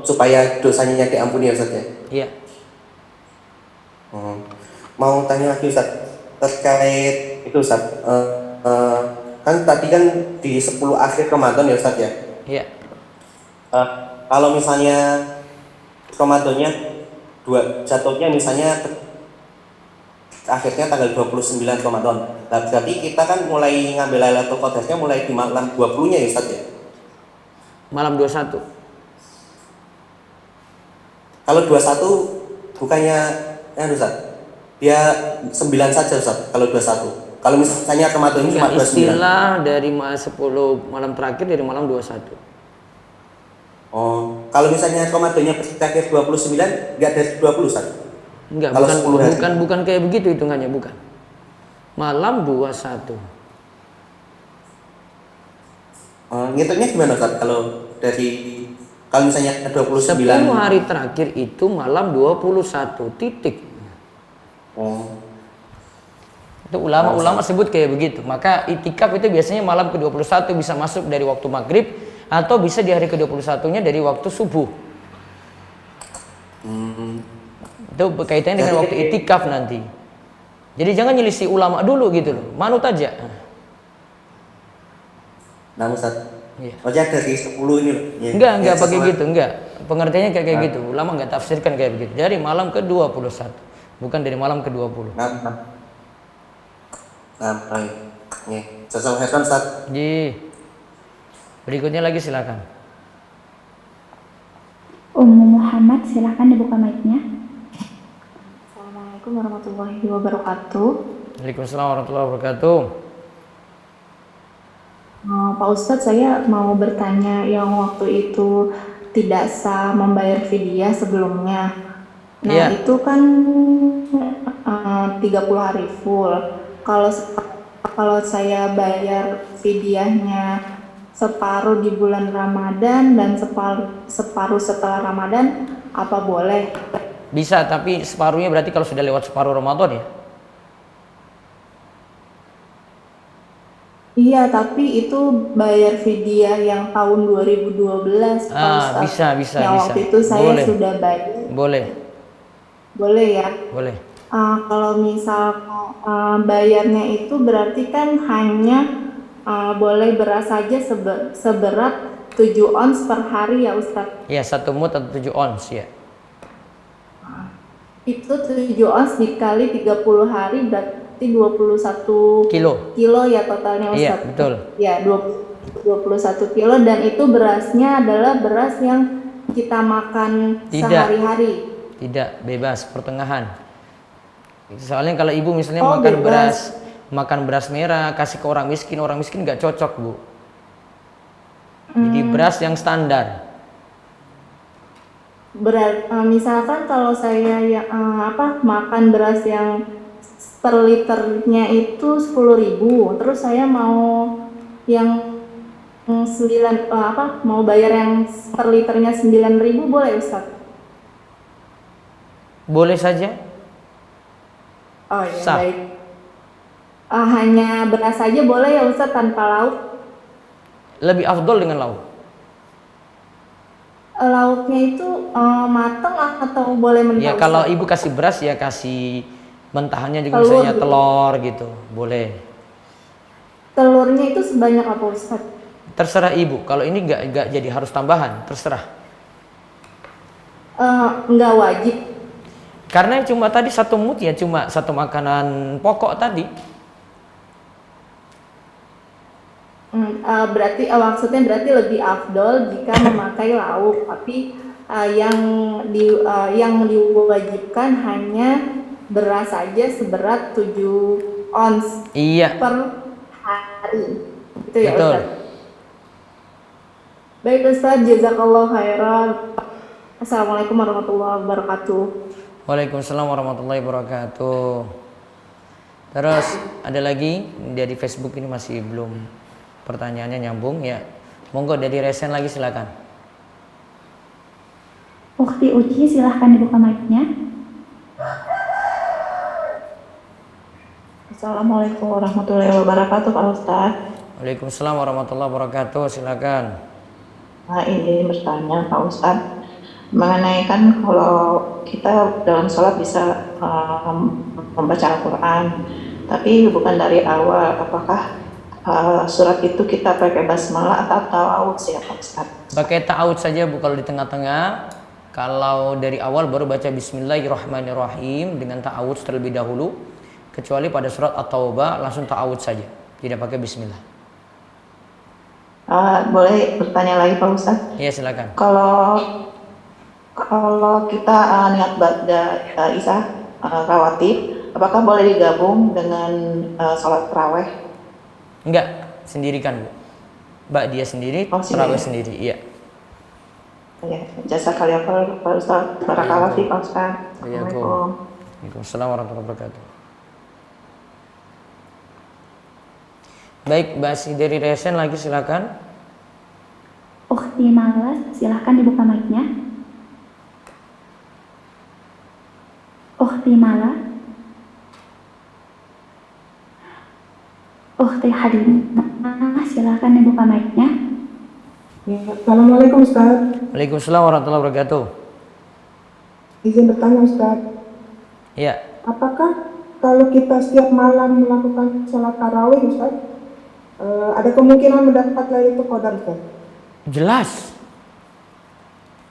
Supaya dosanya diampuni ya Ustaz ya? Iya. Mau tanya lagi Ustaz terkait itu Ustaz, kan tadi kan di 10 akhir Ramadan ya Ustaz ya? Iya. Kalau misalnya Ramadannya jatuhnya misalnya akhirnya tanggal 29 Ramadan. Nah, berarti kita kan mulai ngambil Lailatul Qadarnya mulai di malam 20-nya ya Ustaz ya? Malam 21. Kalau 21 bukannya Ustaz? Dia 9 saja Ustaz kalau 21. Kalau misalnya Ramadan cuma 29. Istilah dari 10 malam terakhir dari malam 21. Oh, kalau misalnya Ramadannya terakhir 29 enggak dari 20 Ustaz? Enggak, kalau bukan kayak begitu hitungannya, bukan. Malam 21. Ngitungnya gimana Ustaz kalau misalnya 29 10 hari terakhir itu malam 21 titik. Itu ulama sebut kayak begitu. Maka itikaf itu biasanya malam ke-21 bisa masuk dari waktu maghrib atau bisa di hari ke-21-nya dari waktu subuh. Itu berkaitannya dengan waktu itikaf nanti. Jadi jangan nyelisih ulama dulu gitu loh. Manut aja. Nah Ustaz, Iya. maksudnya dari 10 ini loh. Enggak pakai gitu, enggak. Pengertiannya kayak gitu. Ulama enggak tafsirkan kayak begitu. Dari malam ke-21, bukan dari malam ke-20. Baik. Sesuai headkan Ustaz. Berikutnya lagi silakan. Ummu Muhammad silahkan dibuka mic-nya. Assalamualaikum warahmatullahi wabarakatuh. Waalaikumsalam warahmatullahi wabarakatuh. Pak Ustadz, saya mau bertanya yang waktu itu tidak sah membayar fidyah sebelumnya. Nah, Iya. itu kan 30 hari full. Kalau saya bayar fidyahnya separuh di bulan Ramadan dan separuh setelah Ramadan, apa boleh? Bisa, tapi separuhnya berarti kalau sudah lewat separuh Ramadan ya? Iya, tapi itu bayar fidyah yang tahun 2012, Pak Ustadz. Bisa. Yang waktu itu saya Boleh. sudah bayar. Boleh Ya? Boleh. Kalau misal bayarnya itu berarti kan hanya boleh beras saja seberat 7 ons per hari ya Ustadz? Ya, 1 mud atau 7 ons ya. Itu 7 ons dikali 30 hari berarti 21 kilo ya totalnya Ustadz? Iya, betul. Ya, 21 kilo, dan itu berasnya adalah beras yang kita makan sehari-hari? Tidak, bebas, pertengahan. Soalnya kalau ibu misalnya makan beras merah, kasih ke orang miskin nggak cocok Bu. Jadi beras yang standar. Misalkan kalau saya makan beras yang per liternya itu 10.000. Terus saya mau yang mau bayar yang per liternya 9.000 boleh Ustaz? Boleh saja. Oh ya Sah. baik. Hanya beras saja boleh ya Ustaz tanpa lauk? Lebih afdol dengan lauk. Lauknya itu matang atau boleh mentah? Ya Ustaz? kalau ibu kasih beras ya kasih mentahannya juga, Telur misalnya gitu. telur gitu, boleh. Telurnya itu sebanyak apa Ustaz? Terserah ibu. Kalau ini nggak jadi harus tambahan, terserah. Nggak wajib. Karena cuma tadi satu mut ya, cuma satu makanan pokok tadi. Maksudnya berarti lebih afdol jika memakai lauk, tapi yang diwajibkan hanya beras saja seberat 7 ons Iya. per hari. Itu ya Betul. Ustaz. Baik Ustaz, jazakallah khairan. Assalamualaikum warahmatullahi wabarakatuh. Waalaikumsalam warahmatullahi wabarakatuh. Terus ada lagi dari Facebook ini masih belum pertanyaannya nyambung ya. Monggo dari Resen lagi silakan. Ukti Uci, silahkan dibuka mic-nya. Assalamualaikum warahmatullahi wabarakatuh Pak Ustadz. Waalaikumsalam warahmatullahi wabarakatuh, silakan. Nah, ini bertanya Pak Ustadz mengenai kan kalau kita dalam sholat bisa membaca Al-Quran, tapi bukan dari awal. Apakah surat itu kita pakai basmalah atau ta'awudz ya Pak Ustadz? Pakai ta'awudz saja Bu kalau di tengah-tengah. Kalau dari awal baru baca Bismillahirrahmanirrahim dengan ta'awudz terlebih dahulu. Kecuali pada surat At-Taubah langsung ta'awudz saja, tidak pakai Bismillah. Boleh bertanya lagi Pak Ustadz? Iya silakan. Kalau kita niat baca Isya rawatib, apakah boleh digabung dengan sholat taraweh? Enggak, sendirikan Bu. Mbak dia sendiri, tarawih sendiri, iya. Ya, jasa kalian Pak Ustadz. Barakallahu fiik Pak Ustadz. Assalamualaikum. Waalaikumsalam warahmatullahi wabarakatuh. Baik, Mbak dari Resen lagi silakan. Ukti Malas, silahkan dibuka mic-nya. Ukti Malas. Ukti Halimah, silahkan dibuka mic-nya. Ya, Assalamualaikum Ustaz. Waalaikumsalam warahmatullahi wabarakatuh. Izin bertanya Ustaz. Iya. Apakah kalau kita setiap malam melakukan sholat tarawih Ustaz, ada kemungkinan mendapat Lailatul Qadar Ustaz? Jelas.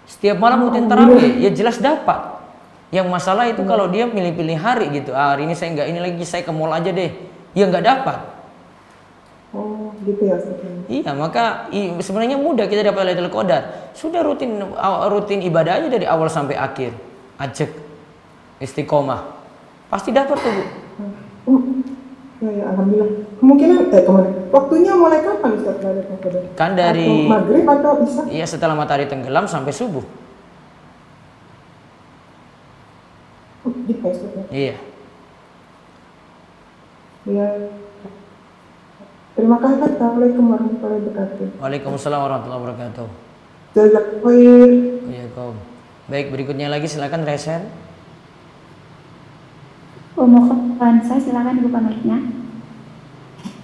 Setiap malam rutin tarawih, ya jelas dapat. Yang masalah itu kalau dia pilih-pilih hari gitu. Hari ini saya nggak ini lagi, saya ke mall aja deh. Ya nggak dapat. Oh, gitu ya Ustaz. Iya, maka sebenarnya mudah kita dapat Lailatul Qadar. Sudah rutin ibadah aja dari awal sampai akhir. Ajak istiqomah. Pasti dapat tuh, Bu. Ya, alhamdulillah. Kemungkinan waktunya mulai kapan Ustaz Lailatul Qadar? Kan dari atau maghrib atau isya? Iya, setelah matahari tenggelam sampai subuh. Gitu ya Ustaz. Iya. Ya. Terima kasih. Assalamualaikum warahmatullahi wabarakatuh. Waalaikumsalam warahmatullahi wabarakatuh. Jazakallahu khair. Iya, Kom. Baik, berikutnya lagi silakan Resen. Umu Khansa, silahkan dibuka mic-nya.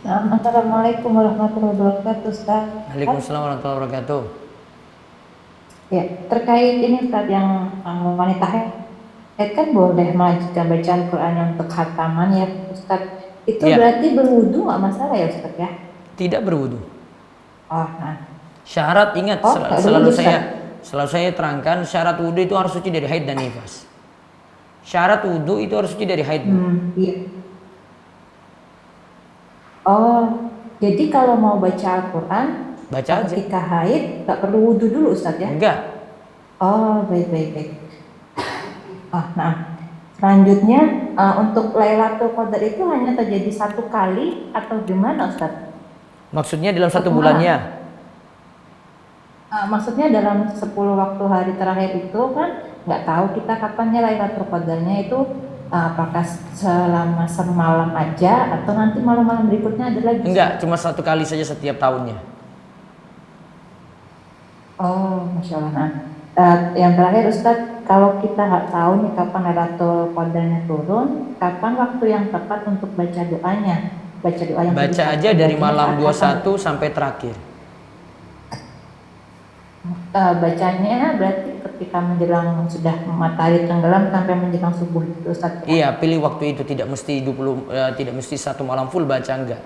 Assalamualaikum warahmatullahi wabarakatuh Ustaz. Waalaikumsalam warahmatullahi wabarakatuh. Ya, terkait ini Ustaz yang wanita haid kan boleh melanjutkan bacaan Quran yang untuk khataman ya Ustaz. Itu Ya. berarti berwudu nggak masalah ya Ustaz ya? Tidak berwudu. Oh, nah. Syarat ingat nggak selalu berwudu, saya terangkan syarat wudu itu harus suci dari haid dan nifas. Syarat wudu itu harus suci dari haid. Iya. Oh, jadi kalau mau baca Al-Quran Baca aja. ketika haid nggak perlu wudu dulu Ustaz ya? Enggak. Oh, baik. Oh, nah, selanjutnya untuk Lailatul Qadar itu hanya terjadi satu kali atau gimana Ustaz? Maksudnya dalam satu Satu bulannya. Maksudnya dalam 10 waktu hari terakhir itu kan nggak tahu kita kapannya Lailatul Qadarnya itu apakah selama semalam aja atau nanti malam-malam berikutnya ada lagi? Enggak, cuma 1 kali saja setiap tahunnya. Oh, Masya Allah. Nah, yang terakhir Ustadz, kalau kita nggak tahu nih kapan Lailatul Qadarnya turun, kapan waktu yang tepat untuk baca doanya? Baca doa yang Baca aja dari malam 21 sampai terakhir. Bacanya berarti ketika menjelang sudah matahari tenggelam sampai menjelang subuh itu Ustadz? Iya, pilih waktu itu, tidak mesti 1 malam full baca, enggak.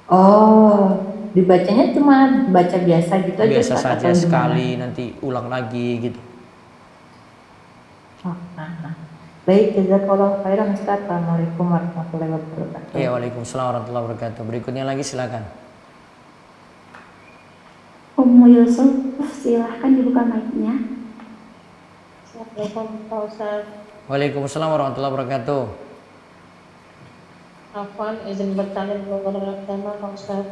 Oh, dibacanya cuma baca biasa gitu aja? Biasa Ustadz, saja atau sekali, gimana? nanti ulang lagi gitu. Oh, nah. Baik, jazakallahu khairan Ustadz. Assalamualaikum warahmatullahi wabarakatuh. Iya, waalaikumsalam warahmatullahi wabarakatuh. Berikutnya lagi silakan. Ummu Yusuf, silahkan dibuka mic-nya. Assalamualaikum Pak Ustaz. Waalaikumsalam warahmatullahi wabarakatuh. Afwan, izin bertanya mengenai tema Pak Ustaz.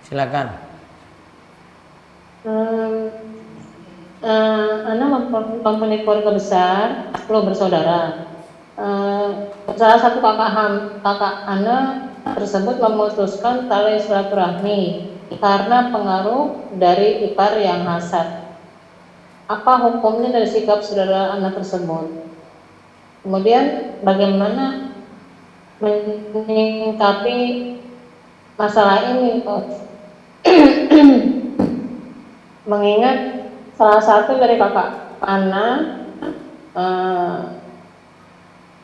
Silakan. Ana mempunyai keluarga besar, 10 bersaudara. Salah satu kakak Ana tersebut memutuskan tali silaturahmi karena pengaruh dari ipar yang hasad. Apa hukumnya dari sikap saudara Ana tersebut? Kemudian bagaimana menyikapi masalah ini, Pak? Mengingat salah satu dari kakak Ana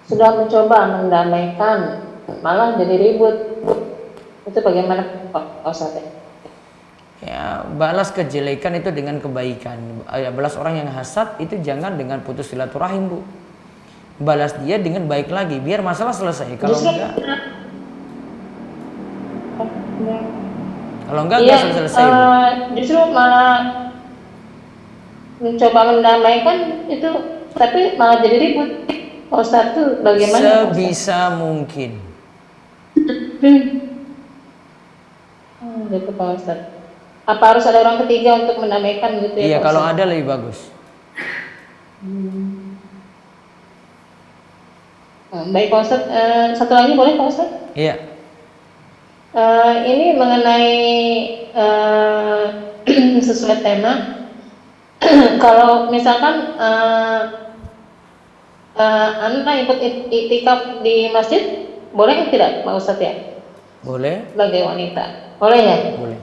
sudah mencoba mendamaikan, malah jadi ribut. Itu bagaimana Pak Ustaz? Ya, balas kejelekan itu dengan kebaikan. Balas orang yang hasad itu jangan dengan putus silaturahim, Bu. Balas dia dengan baik lagi biar masalah selesai. Kalau enggak Iya, selesai. justru malah mencoba mendamaikan itu, tapi malah jadi ribut. Pak Ustaz tuh bagaimana? Sebisa mungkin. Gitu Pak Ustaz. Apa harus ada orang ketiga untuk mendamaikan gitu ya? Iya, Pak kalau Ustaz? ada lebih bagus. Baik Pak Ustaz, satu lagi boleh Pak Ustaz? Iya. Ini mengenai sesuai tema. Kalau misalkan Anda ikut itikaf di masjid, boleh tidak Pak Ustaz ya? Boleh? Sebagai wanita, boleh ya? Boleh.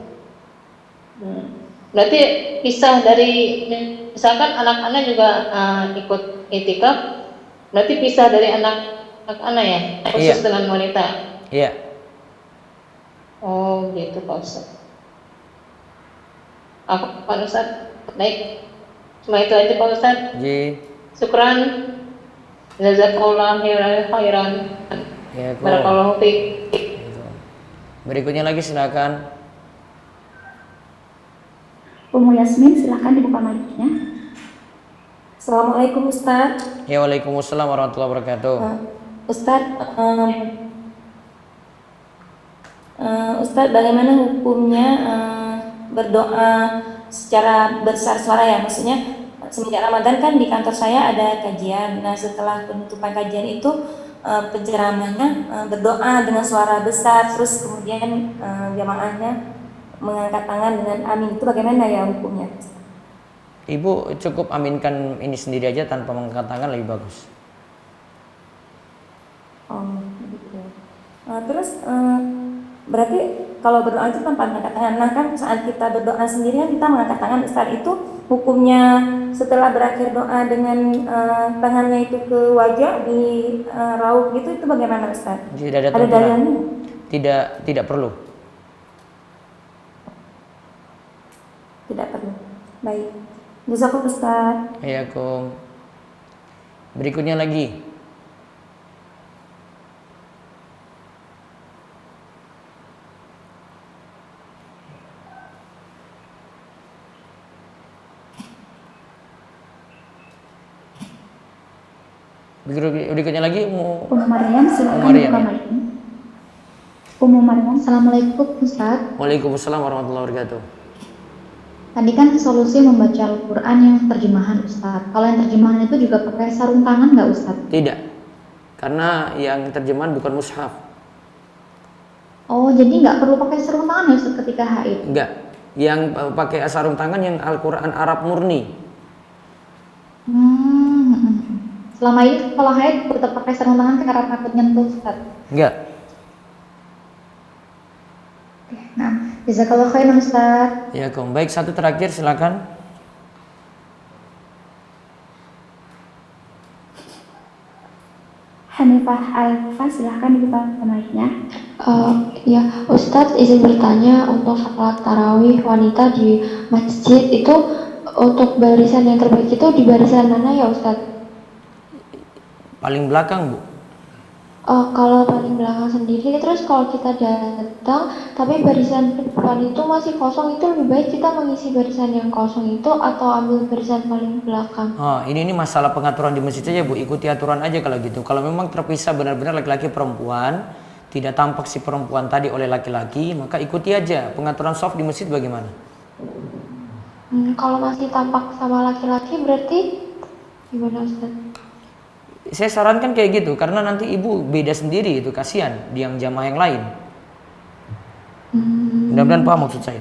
Berarti pisah dari, misalkan anak-anak juga ikut itikaf, berarti pisah dari anak-anak ya, khusus dengan wanita. Iya. Oh gitu Pak Ustaz. Pak Ustaz, baik. Cuma itu aja Pak Ustaz. Ji. Syukran. Jazakallahu khairan. Ya, Barakallahu fiik. Berikutnya lagi silakan. Ummu Yasmin, silahkan dibuka mic-nya. Assalamualaikum Ustadz. Ya, waalaikumsalam warahmatullahi wabarakatuh. Ustadz, Ustadz, bagaimana hukumnya berdoa secara besar suara ya? Maksudnya semenjak Ramadan kan di kantor saya ada kajian. Nah, setelah penutupan kajian itu penceramahnya berdoa dengan suara besar, terus kemudian jamaahnya mengangkat tangan dengan amin. Itu bagaimana ya hukumnya? Ibu cukup aminkan ini sendiri aja tanpa mengangkat tangan, lebih bagus. Oh, gitu. Terus berarti kalau berdoa itu tanpa mengangkat tangan. Nah kan saat kita berdoa sendirian kita mengangkat tangan, Ustaz, itu hukumnya setelah berakhir doa dengan tangannya itu ke wajah di raut gitu, itu bagaimana Ustaz? Tidak ada dalilnya? Tidak perlu. Tidak perlu. Baik. Jazakallahu Ustaz. Ya, Kum. Berikutnya lagi. Berikutnya lagi Ummu Maryam, silakan buka mic-nya. Ummu Maryam. Assalamualaikum Ustaz. Waalaikumsalam warahmatullahi wabarakatuh. Tadi kan solusi membaca Al-Quran yang terjemahan Ustadz. Kalau yang terjemahan itu juga pakai sarung tangan nggak Ustadz? Tidak, karena yang terjemahan bukan mushaf. Oh, jadi nggak perlu pakai sarung tangan ya Ustadz ketika haid? Enggak, yang pakai sarung tangan yang Al-Quran Arab murni. Selama ini kalau haid tetap pakai sarung tangan karena takut nyentuh Ustadz? Enggak. Nah, jazakallahu khairan Ustadz. Ya, baik, satu terakhir silakan. Hanifah Alfa, silahkan dibuka mic-nya. Ya, Ustadz izin bertanya, untuk sholat tarawih wanita di masjid itu untuk barisan yang terbaik itu di barisan mana ya Ustadz? Paling belakang, Bu. Kalau paling belakang sendiri, terus kalau kita datang tapi barisan depan itu masih kosong, itu lebih baik kita mengisi barisan yang kosong itu atau ambil barisan paling belakang? Ini masalah pengaturan di masjid saja, Bu. Ikuti aturan aja kalau gitu. Kalau memang terpisah benar-benar laki-laki perempuan, tidak tampak si perempuan tadi oleh laki-laki, maka ikuti aja pengaturan shaf di masjid bagaimana. Kalau masih tampak sama laki-laki berarti gimana Ustaz? Saya sarankan kayak gitu, karena nanti ibu beda sendiri, itu kasihan di yang jamaah yang lain. Mudah-mudahan paham maksud saya.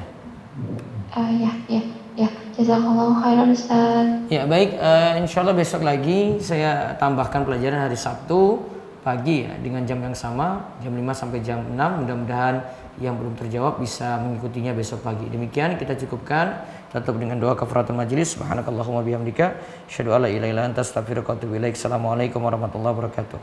Ya, jazakallahu khairan Ustaz. Ya baik, insya Allah besok lagi saya tambahkan pelajaran hari Sabtu pagi ya, dengan jam yang sama, jam 5 sampai jam 6. Mudah-mudahan yang belum terjawab bisa mengikutinya besok pagi. Demikian kita cukupkan. Tutup dengan doa kafaratul majlis. Subhanakallahumma bihamdika asyhadu an la ilaha illa anta astaghfiruka wa atubu ilaik. Assalamualaikum warahmatullahi wabarakatuh.